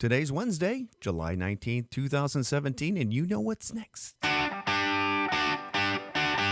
Today's Wednesday, July 19th, 2017, and you know what's next.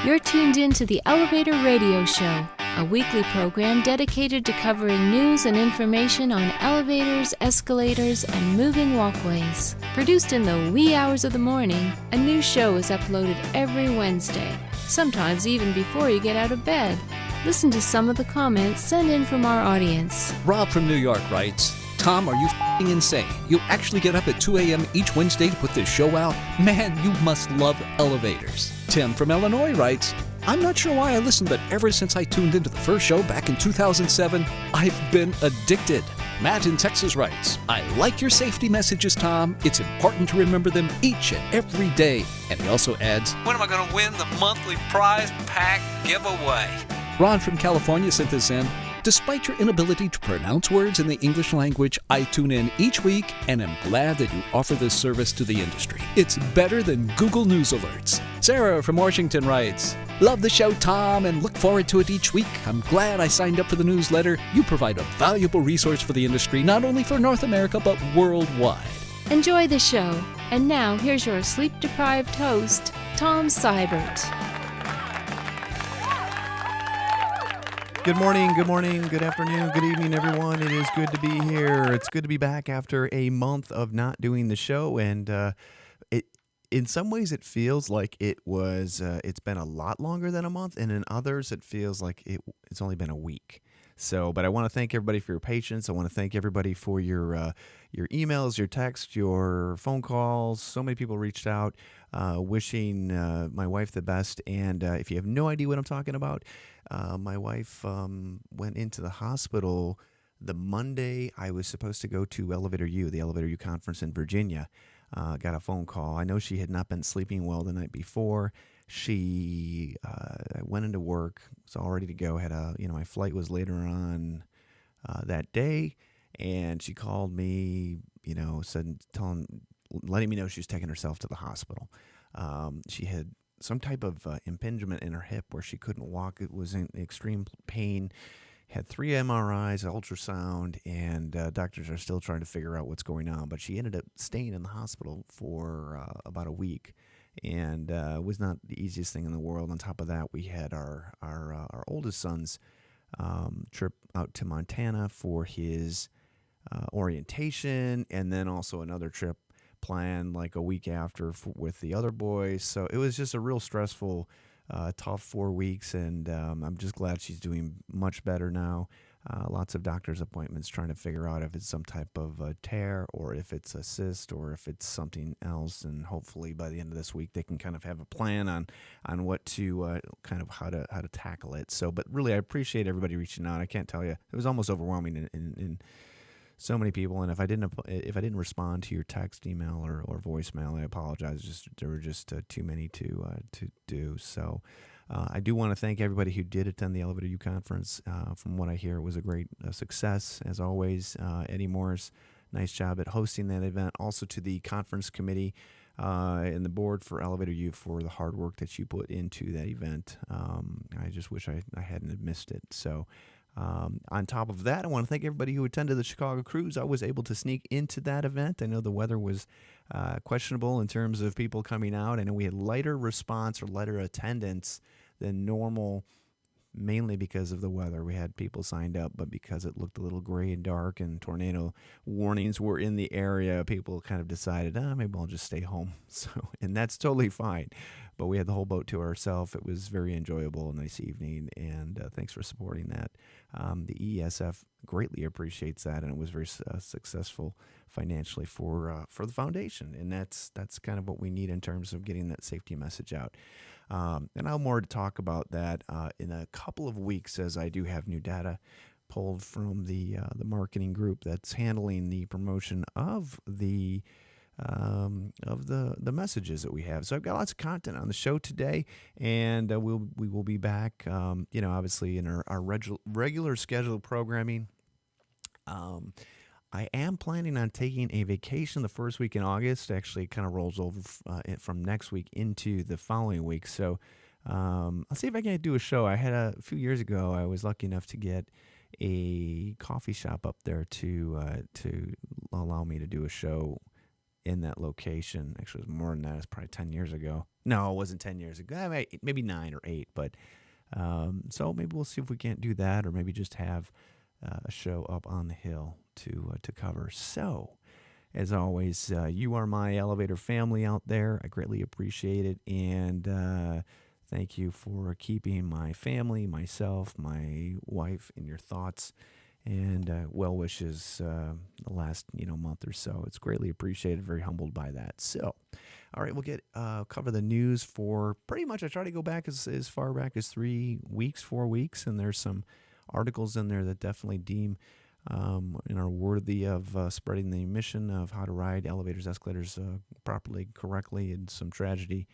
You're tuned in to the Elevator Radio Show, a weekly program dedicated to covering news and information on elevators, escalators, and moving walkways. Produced in the wee hours of the morning, a new show is uploaded every Wednesday, sometimes even before you get out of bed. Listen to some of the comments sent in from our audience. Rob from New York writes, Tom, are you f***ing insane? You actually get up at 2 a.m. each Wednesday to put this show out? Man, you must love elevators. Tim from Illinois writes, I'm not sure why I listened, but ever since I tuned into the first show back in 2007, I've been addicted. Matt in Texas writes, I like your safety messages, Tom. It's important to remember them each and every day. And he also adds, when am I going to win the monthly prize pack giveaway? Ron from California sent this in. Despite your inability to pronounce words in the English language, I tune in each week and am glad that you offer this service to the industry. It's better than Google News alerts. Sarah from Washington writes, love the show, Tom, and look forward to it each week. I'm glad I signed up for the newsletter. You provide a valuable resource for the industry, not only for North America, but worldwide. Enjoy the show. And now, here's your sleep-deprived host, Tom Seibert. Good morning, good afternoon, good evening, everyone. It is good to be here. It's good to be back after a month of not doing the show, and in some ways it feels like it's been a lot longer than a month, and in others it feels like it's only been a week. So, but I want to thank everybody for your patience. I want to thank everybody for your emails, your texts, your phone calls. So many people reached out wishing my wife the best, and if you have no idea what I'm talking about, my wife went into the hospital the Monday I was supposed to go to Elevator U, the Elevator U conference in Virginia. Got a phone call. I know she had not been sleeping well the night before. She went into work, was all ready to go. My flight was later on that day, and she called me. Letting me know she was taking herself to the hospital. She had some type of impingement in her hip where she couldn't walk. It was in extreme pain. Had 3 MRIs, ultrasound, and doctors are still trying to figure out what's going on. But she ended up staying in the hospital for about a week, and it was not the easiest thing in the world. On top of that, we had our oldest son's trip out to Montana for his orientation, and then also another trip planned like a week after with the other boys. So it was just a real stressful, tough 4 weeks, and I'm just glad she's doing much better now. Lots of doctor's appointments trying to figure out if it's some type of tear or if it's a cyst or if it's something else, and hopefully by the end of this week they can kind of have a plan on what to kind of how to tackle it. So, but really I appreciate everybody reaching out. I can't tell you, it was almost overwhelming in so many people, and if I didn't respond to your text, email, or voicemail, I apologize. There were just too many to do. So I do want to thank everybody who did attend the Elevator U conference. From what I hear, it was a great success as always. Eddie Morris, nice job at hosting that event. Also to the conference committee and the board for Elevator U for the hard work that you put into that event. I just wish I hadn't missed it. So. On top of that, I want to thank everybody who attended the Chicago Cruise. I was able to sneak into that event. I know the weather was questionable in terms of people coming out. I know we had lighter response or lighter attendance than normal, mainly because of the weather. We had people signed up, but because it looked a little gray and dark and tornado warnings were in the area, people kind of decided, maybe I'll just stay home. So, and that's totally fine. But we had the whole boat to ourselves. It was very enjoyable, a nice evening, and thanks for supporting that. The ESF greatly appreciates that, and it was very successful financially for the foundation, and that's kind of what we need in terms of getting that safety message out. And I'll more to talk about that in a couple of weeks, as I do have new data pulled from the marketing group that's handling the promotion of the messages that we have. So I've got lots of content on the show today, and we will be back, obviously in our regular scheduled programming. I am planning on taking a vacation the first week in August. Actually, it kind of rolls over from next week into the following week. So I'll see if I can do a show. I had a few years ago, I was lucky enough to get a coffee shop up there to allow me to do a show in that location. Actually, it was more than that. It's probably 10 years ago. No, it wasn't 10 years ago. Maybe 9 or 8. But so maybe we'll see if we can't do that, or maybe just have a show up on the hill to cover. So, as always, you are my elevator family out there. I greatly appreciate it, and thank you for keeping my family, myself, my wife in your thoughts and well wishes the last month or so. It's greatly appreciated. Very humbled by that. So, all right, we'll get cover the news for pretty much. I try to go back as far back as 4 weeks, and there's some articles in there that definitely deem and are worthy of spreading the mission of how to ride elevators, escalators properly, correctly, and some tragedies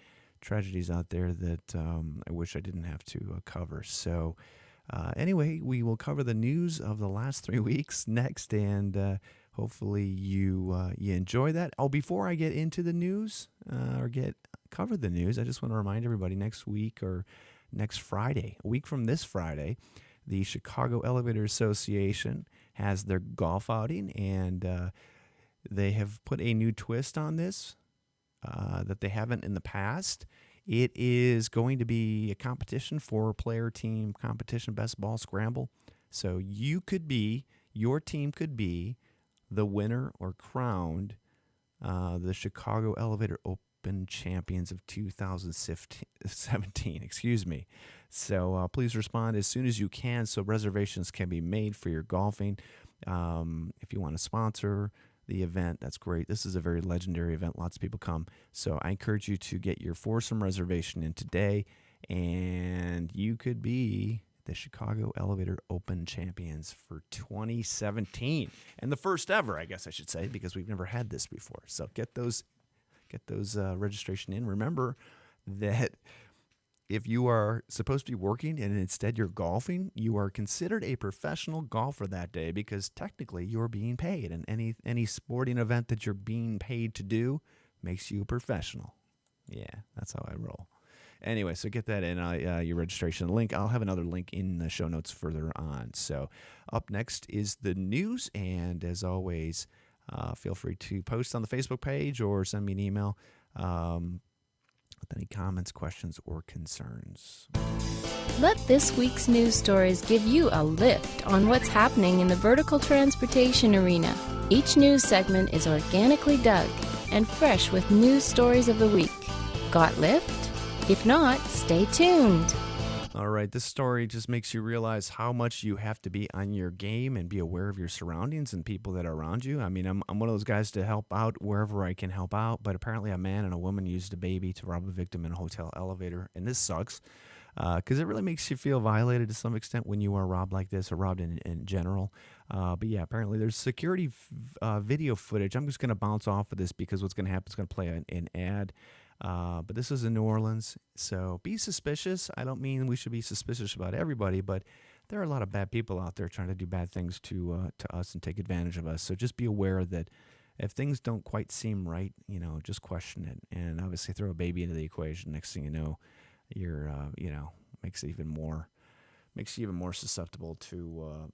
out there that I wish I didn't have to cover. So anyway, we will cover the news of the last 3 weeks next, and hopefully you enjoy that. Oh, before I get into the news or cover the news, I just want to remind everybody next week or next Friday, a week from this Friday, the Chicago Elevator Association has their golf outing, and they have put a new twist on this that they haven't in the past. It is going to be a competition for player team competition, best ball scramble. So your team could be the winner or crowned the Chicago Elevator Open champions of 2017. Excuse me. So please respond as soon as you can so reservations can be made for your golfing. If you want to sponsor the event, that's great. This is a very legendary event. Lots of people come. So I encourage you to get your foursome reservation in today, and you could be the Chicago Elevator Open champions for 2017. And the first ever, I guess I should say, because we've never had this before. So get those registration in. Remember that if you are supposed to be working and instead you're golfing, you are considered a professional golfer that day because technically you're being paid. And any sporting event that you're being paid to do makes you a professional. Yeah, that's how I roll. Anyway, so get that in your registration link. I'll have another link in the show notes further on. So up next is the news. And as always, feel free to post on the Facebook page or send me an email with any comments, questions, or concerns. Let this week's news stories give you a lift on what's happening in the vertical transportation arena. Each news segment is organically dug and fresh with news stories of the week. Got lift? If not, stay tuned. All right, this story just makes you realize how much you have to be on your game and be aware of your surroundings and people that are around you. I mean, I'm one of those guys to help out wherever I can help out, but apparently a man and a woman used a baby to rob a victim in a hotel elevator, and this sucks because it really makes you feel violated to some extent when you are robbed like this or robbed in general. But yeah, apparently there's security video footage. I'm just going to bounce off of this because what's going to happen is going to play an ad. But this is in New Orleans, so be suspicious. I don't mean we should be suspicious about everybody, but there are a lot of bad people out there trying to do bad things to us and take advantage of us. So just be aware that if things don't quite seem right, just question it. And obviously throw a baby into the equation. Next thing you know, you're, makes you even more susceptible to,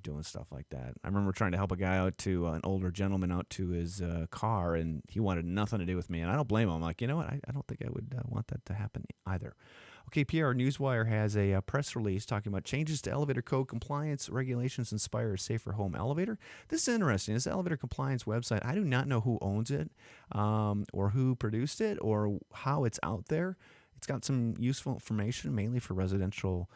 doing stuff like that. I remember trying to help a guy out to an older gentleman out to his car, and he wanted nothing to do with me. And I don't blame him. I'm like, you know what? I don't think I would want that to happen either. Okay, PR Newswire has a press release talking about changes to elevator code compliance regulations inspire a safer home elevator. This is interesting. This elevator compliance website, I do not know who owns it or who produced it or how it's out there. It's got some useful information, mainly for residential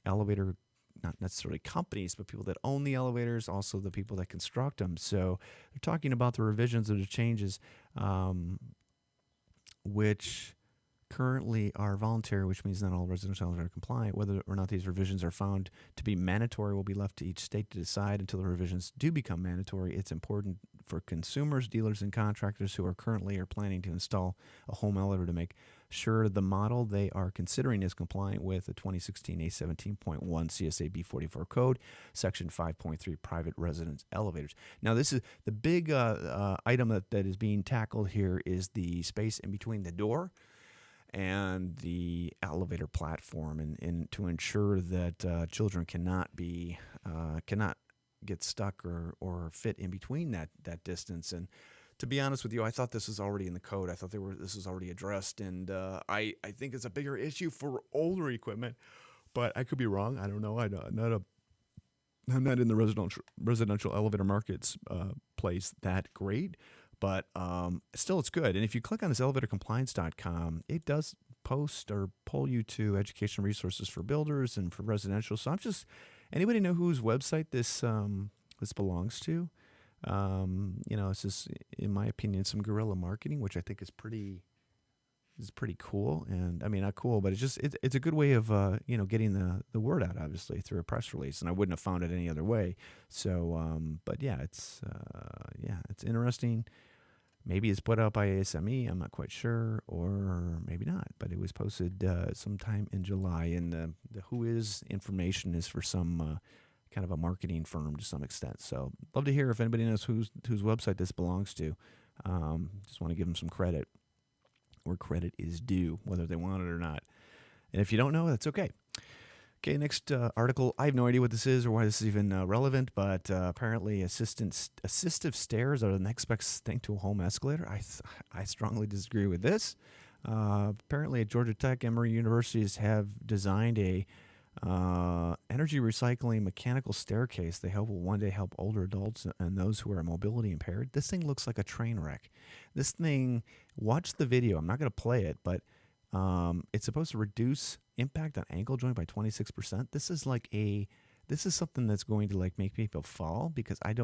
elevator, not necessarily companies, but people that own the elevators, also the people that construct them. So they're talking about the revisions of the changes, which currently are voluntary, which means not all residential elevators are compliant. Whether or not these revisions are found to be mandatory will be left to each state to decide until the revisions do become mandatory. It's important for consumers, dealers, and contractors who are currently or planning to install a home elevator to make sure the model they are considering is compliant with the 2016 A17.1 CSA B44 code, Section 5.3 private residence elevators. Now, this is the big item that is being tackled here is the space in between the door and the elevator platform, and to ensure that children cannot get stuck or fit in between that distance. And to be honest with you, I thought this was already in the code. I thought this was already addressed, and I think it's a bigger issue for older equipment, but I could be wrong. I don't know. I'm not in the residential elevator markets place that great, but still it's good. And if you click on this elevatorcompliance.com, it does post or pull you to education resources for builders and for residential. So anybody know whose website this belongs to? It's just, in my opinion, some guerrilla marketing, which I think is pretty cool. And I mean, not cool, but it's a good way of getting the word out, obviously, through a press release. And I wouldn't have found it any other way. So, but yeah, it's interesting. Maybe it's put out by ASME. I'm not quite sure, or maybe not. But it was posted sometime in July, and the who is information is for some kind of a marketing firm to some extent. So, love to hear if anybody knows whose website this belongs to. Just want to give them some credit, where credit is due, whether they want it or not. And if you don't know, that's okay. Okay, next article. I have no idea what this is or why this is even relevant, but apparently assistive stairs are the next best thing to a home escalator. I strongly disagree with this. Apparently at Georgia Tech, Emory universities have designed a energy recycling mechanical staircase. They will one day help older adults and those who are mobility impaired. This thing looks like a train wreck. This thing, watch the video. I'm not going to play it, but it's supposed to reduce impact on ankle joint by 26%. This is something that's going to make people fall, because I'm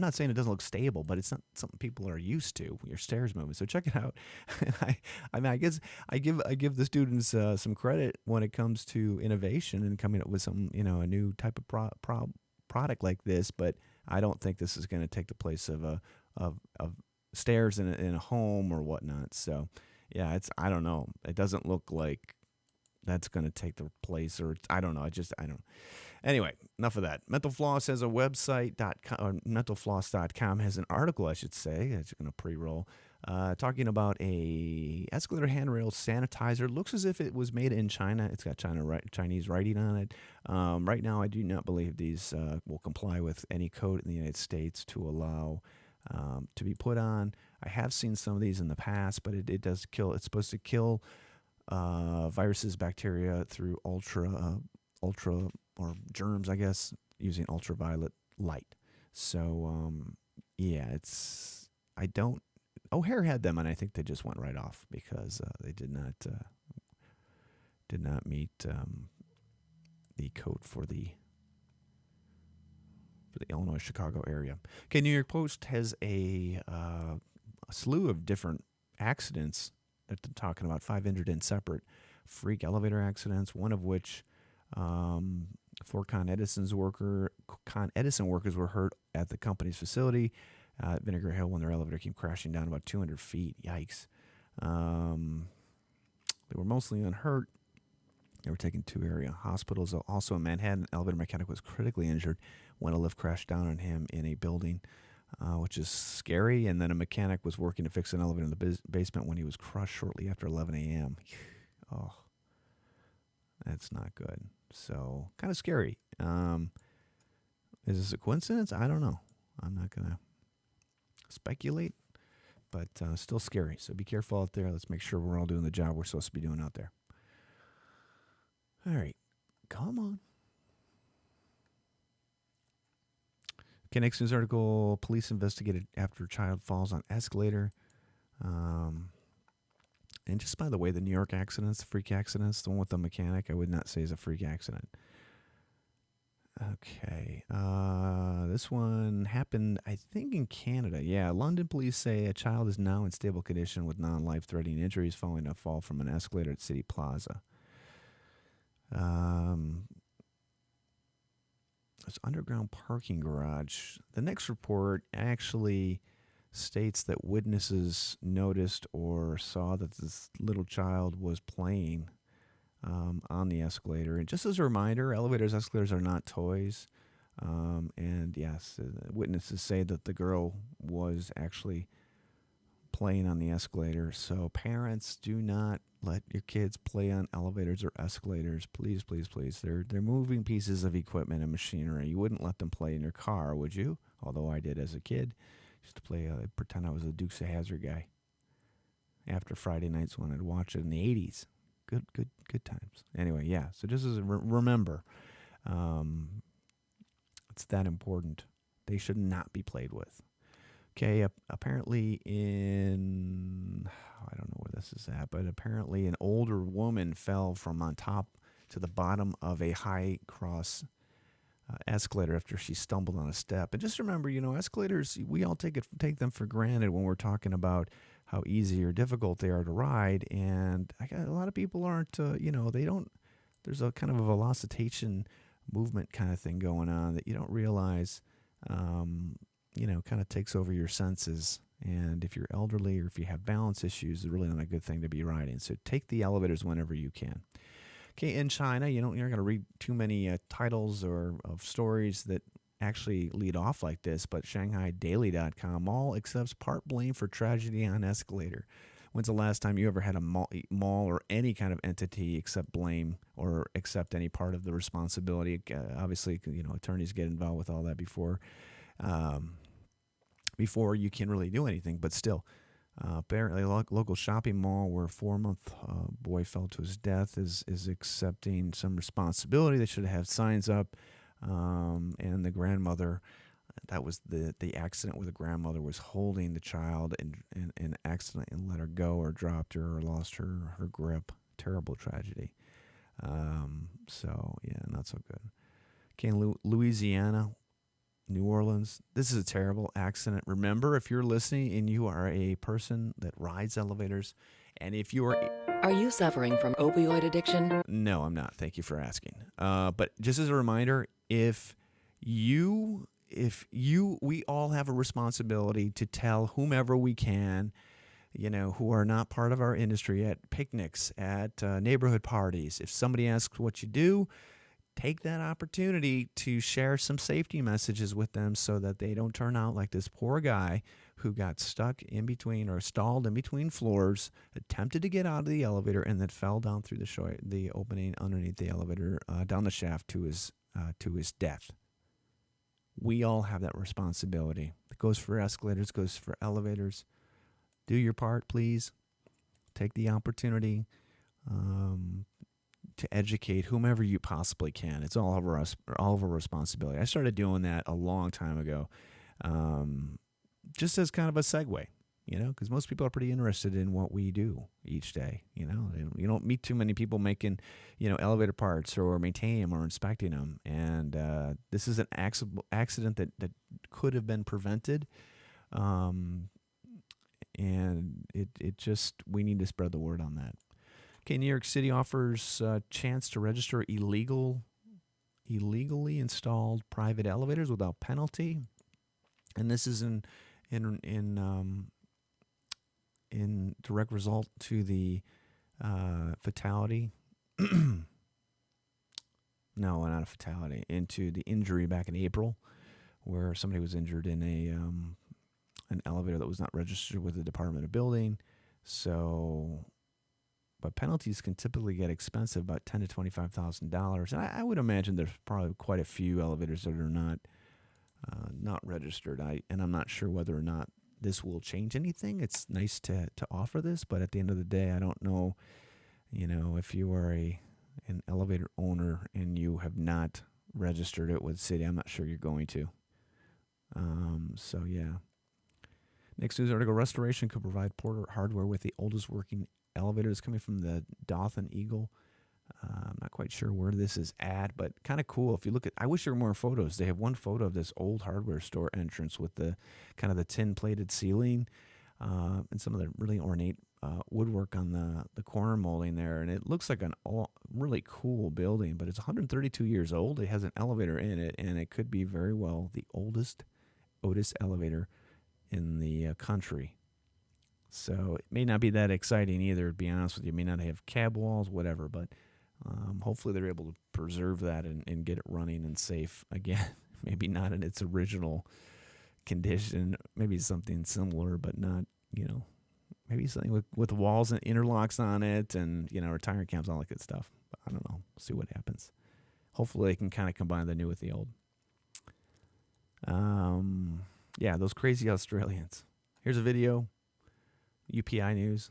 not saying it doesn't look stable, but it's not something people are used to, your stairs moving. So check it out. I guess I give the students some credit when it comes to innovation and coming up with some, a new type of product like this, but I don't think this is going to take the place of stairs in a home or whatnot. So yeah, I don't know. It doesn't look like that's going to take the place, or I don't know. I don't. Anyway, enough of that. Mental Floss has a website, or mentalfloss.com has an article, I should say. It's going to pre-roll, talking about a escalator handrail sanitizer. Looks as if it was made in China. It's got Chinese writing on it. Right now, I do not believe these will comply with any code in the United States to allow to be put on. I have seen some of these in the past, but it does kill. It's supposed to kill viruses, bacteria through ultra or germs, I guess, using ultraviolet light. So O'Hare had them, and I think they just went right off because they did not meet the code for the Illinois Chicago area. Okay, New York Post has a slew of different accidents that they're talking about, 5 injured in separate freak elevator accidents, one of which 4 Con Edison workers were hurt at the company's facility at Vinegar Hill when their elevator came crashing down about 200 feet. Yikes. They were mostly unhurt. They were taken to area hospitals. Also in Manhattan, an elevator mechanic was critically injured when a lift crashed down on him in a building, which is scary. And then a mechanic was working to fix an elevator in the basement when he was crushed shortly after 11 a.m. Oh, that's not good. So kind of scary. Is this a coincidence? I don't know. I'm not going to speculate, but still scary. So be careful out there. Let's make sure we're all doing the job we're supposed to be doing out there. All right. Come on. Okay, next news article. Police investigated after child falls on escalator. And just by the way, the New York accidents, freak accidents, the one with the mechanic, I would not say is a freak accident. Okay. This one happened, I think, in Canada. Yeah, London police say a child is now in stable condition with non-life-threatening injuries following a fall from an escalator at City Plaza. It's underground parking garage. The next report actually states that witnesses noticed or saw that this little child was playing on the escalator. And just as a reminder, escalators are not toys. And yes, witnesses say that the girl was actually playing on the escalator. So parents, do not let your kids play on elevators or escalators. Please, please, please. They're moving pieces of equipment and machinery. You wouldn't let them play in your car, would you? Although I did as a kid. Used to play, pretend I was a Dukes of Hazzard guy. After Friday nights when I'd watch it in the 80s. Good times. Anyway, yeah. So just as remember, it's that important. They should not be played with. Okay, apparently I don't know where this is at, but apparently an older woman fell from on top to the bottom of a high cross escalator after she stumbled on a step. And just remember, escalators, we all take them for granted when we're talking about how easy or difficult they are to ride. And a lot of people aren't, they don't, there's a kind of a velocitation movement kind of thing going on that you don't realize, kind of takes over your senses. And if you're elderly or if you have balance issues, it's really not a good thing to be riding. So take the elevators whenever you can. Okay, in China, you're not going to read too many titles or of stories that actually lead off like this, but ShanghaiDaily.com, mall accepts part blame for tragedy on escalator. When's the last time you ever had a mall or any kind of entity accept blame or accept any part of the responsibility? Obviously, attorneys get involved with all that before you can really do anything, but still. Apparently, a local shopping mall where a 4-month boy fell to his death is accepting some responsibility. They should have signs up. And the grandmother, that was the accident where the grandmother was holding the child and accidentally let her go or dropped her or lost her grip. Terrible tragedy. So, yeah, not so good. Okay, in Louisiana, New Orleans, this is a terrible accident. Remember, if you're listening and you are a person that rides elevators, and if you are... Are you suffering from opioid addiction? No, I'm not. Thank you for asking. But just as a reminder, we all have a responsibility to tell whomever we can, who are not part of our industry, at picnics, at neighborhood parties. If somebody asks what you do, take that opportunity to share some safety messages with them so that they don't turn out like this poor guy who got stuck in between or stalled in between floors, attempted to get out of the elevator, and then fell down through the opening underneath the elevator, down the shaft to his death. We all have that responsibility. It goes for escalators, goes for elevators. Do your part, please. Take the opportunity to educate whomever you possibly can. It's all of our responsibility. I started doing that a long time ago, just as kind of a segue, because most people are pretty interested in what we do each day. You don't meet too many people making, elevator parts or maintaining them or inspecting them. And this is an accident that could have been prevented. And it just, we need to spread the word on that. Okay, New York City offers a chance to register illegally installed private elevators without penalty, and this is in direct result to the fatality. No, not a fatality. Into the injury back in April, where somebody was injured in an elevator that was not registered with the Department of Building. So. But penalties can typically get expensive, about $10,000 to $25,000. And I would imagine there's probably quite a few elevators that are not registered. And I'm not sure whether or not this will change anything. It's nice to offer this, but at the end of the day, I don't know. If you are an elevator owner and you have not registered it with the city, I'm not sure you're going to. So yeah. Next news article: restoration could provide Porter Hardware with the oldest working elevator. Is coming from the Dothan Eagle. I'm not quite sure where this is at, but kind of cool. If you look at, I wish there were more photos. They have one photo of this old hardware store entrance with the kind of the tin plated ceiling and some of the really ornate woodwork on the corner molding there. And it looks like an really cool building, but it's 132 years old. It has an elevator in it, and it could be very well the oldest Otis elevator in the country. So it may not be that exciting either, to be honest with you. It may not have cab walls, whatever, but hopefully they're able to preserve that and get it running and safe again. Maybe not in its original condition, maybe something similar, but not Maybe something with walls and interlocks on it, and retirement camps, all that good stuff. But I don't know. See what happens. Hopefully, they can kind of combine the new with the old. Yeah, those crazy Australians. Here's a video. UPI News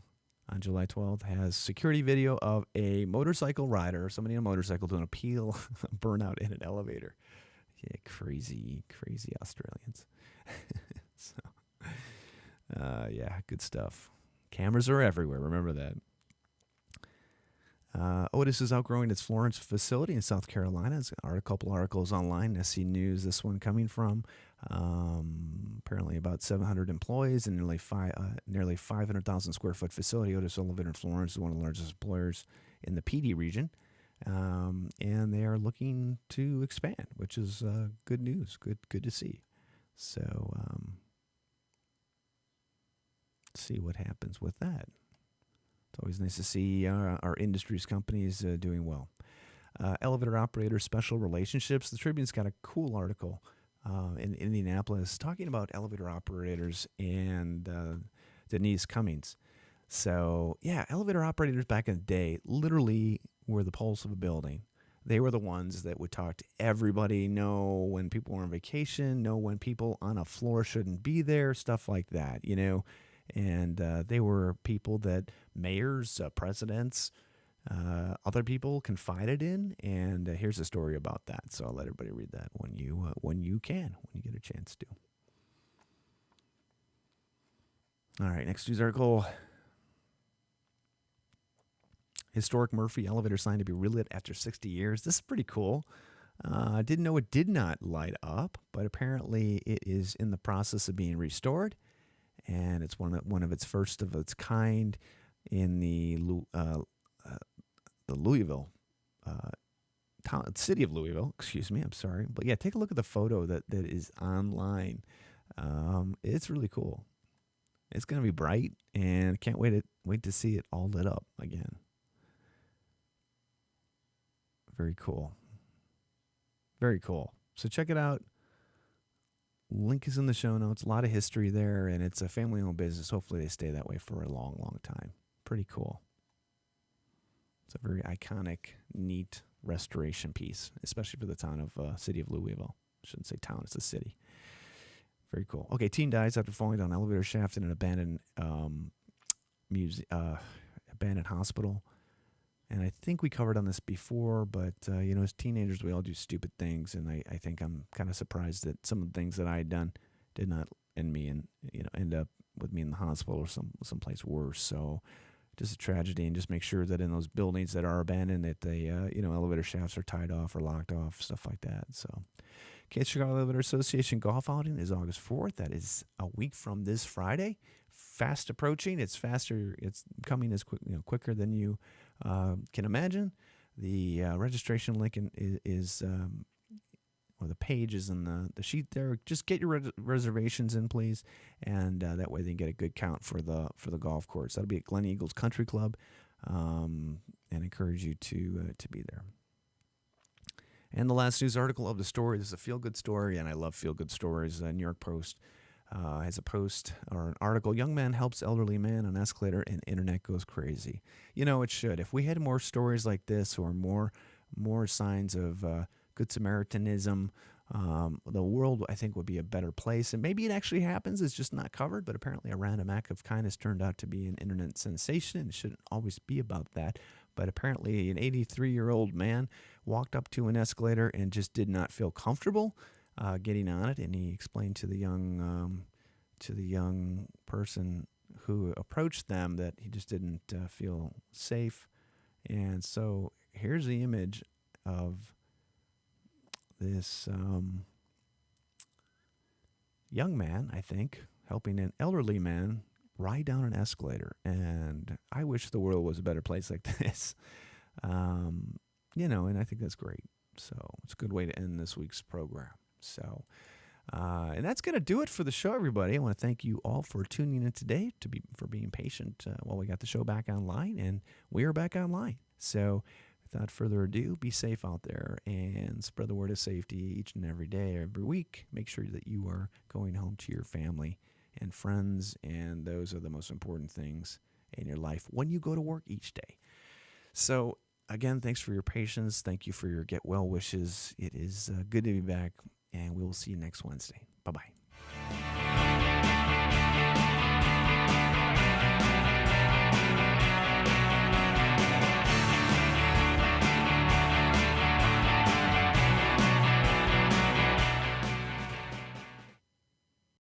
on July 12th has security video of a motorcycle rider, somebody on a motorcycle doing a peel burnout in an elevator. Yeah, crazy Australians. Yeah, good stuff. Cameras are everywhere. Remember that. Otis is outgrowing its Florence facility in South Carolina. There's a couple articles online. SC News, this one coming from. Apparently about 700 employees and nearly 500,000 square foot facility. Otis Elevator in Florence is one of the largest employers in the PD region. And they are looking to expand, which is good news. Good to see. So let's see what happens with that. It's always nice to see our industry's companies doing well. Elevator operator special relationships. The Tribune's got a cool article in Indianapolis talking about elevator operators and Denise Cummings. So, yeah, elevator operators back in the day literally were the pulse of a building. They were the ones that would talk to everybody, know when people were on vacation, know when people on a floor shouldn't be there, stuff like that, And they were people that mayors, presidents, other people confided in. And here's a story about that. So I'll let everybody read that when you get a chance to. All right, next news article. Historic Murphy elevator sign to be relit after 60 years. This is pretty cool. I didn't know it did not light up, but apparently it is in the process of being restored. And it's one of its first of its kind in the Louisville city of Louisville. Excuse me, I'm sorry, but yeah, take a look at the photo that is online. It's really cool. It's gonna be bright, and can't wait to see it all lit up again. Very cool. Very cool. So check it out. Link is in the show notes. A lot of history there, and it's a family-owned business. Hopefully they stay that way for a long, long time. Pretty cool. It's a very iconic, neat restoration piece, especially for the town of city of Louisville. I shouldn't say town, it's a city. Very cool. Okay, teen dies after falling down an elevator shaft in an abandoned abandoned hospital. And I think we covered on this before, but, as teenagers, we all do stupid things. And I think I'm kind of surprised that some of the things that I had done did not end up with me in the hospital or someplace worse. So just a tragedy, and just make sure that in those buildings that are abandoned that they, elevator shafts are tied off or locked off, stuff like that. So Kansas Chicago Elevator Association golf outing is August 4th. That is a week from this Friday. Fast approaching. It's faster. It's coming as quicker than you can imagine. The registration link is or the page is in the sheet there. Just get your reservations in, please, and that way they can get a good count for the golf course. That'll be at Glen Eagles Country Club, and encourage you to be there. And the last news article of the story. This is a feel-good story, and I love feel-good stories. New York Post has a post or an article. Young man helps elderly man on escalator and internet goes crazy. It should. If we had more stories like this, or more signs of Good Samaritanism, the world, I think, would be a better place. And maybe it actually happens. It's just not covered. But apparently a random act of kindness turned out to be an internet sensation. And it shouldn't always be about that. But apparently an 83-year-old man walked up to an escalator and just did not feel comfortable getting on it. And he explained to the young person who approached them that he just didn't feel safe. And so here's the image of this young man, I think, helping an elderly man ride down an escalator. And I wish the world was a better place like this. And I think that's great. So it's a good way to end this week's program. So, and that's going to do it for the show, everybody. I want to thank you all for tuning in today, for being patient while we got the show back online, and we are back online. So without further ado, be safe out there and spread the word of safety each and every day, every week. Make sure that you are going home to your family and friends, and those are the most important things in your life when you go to work each day. So, again, thanks for your patience. Thank you for your get well wishes. It is good to be back, and we will see you next Wednesday. Bye-bye.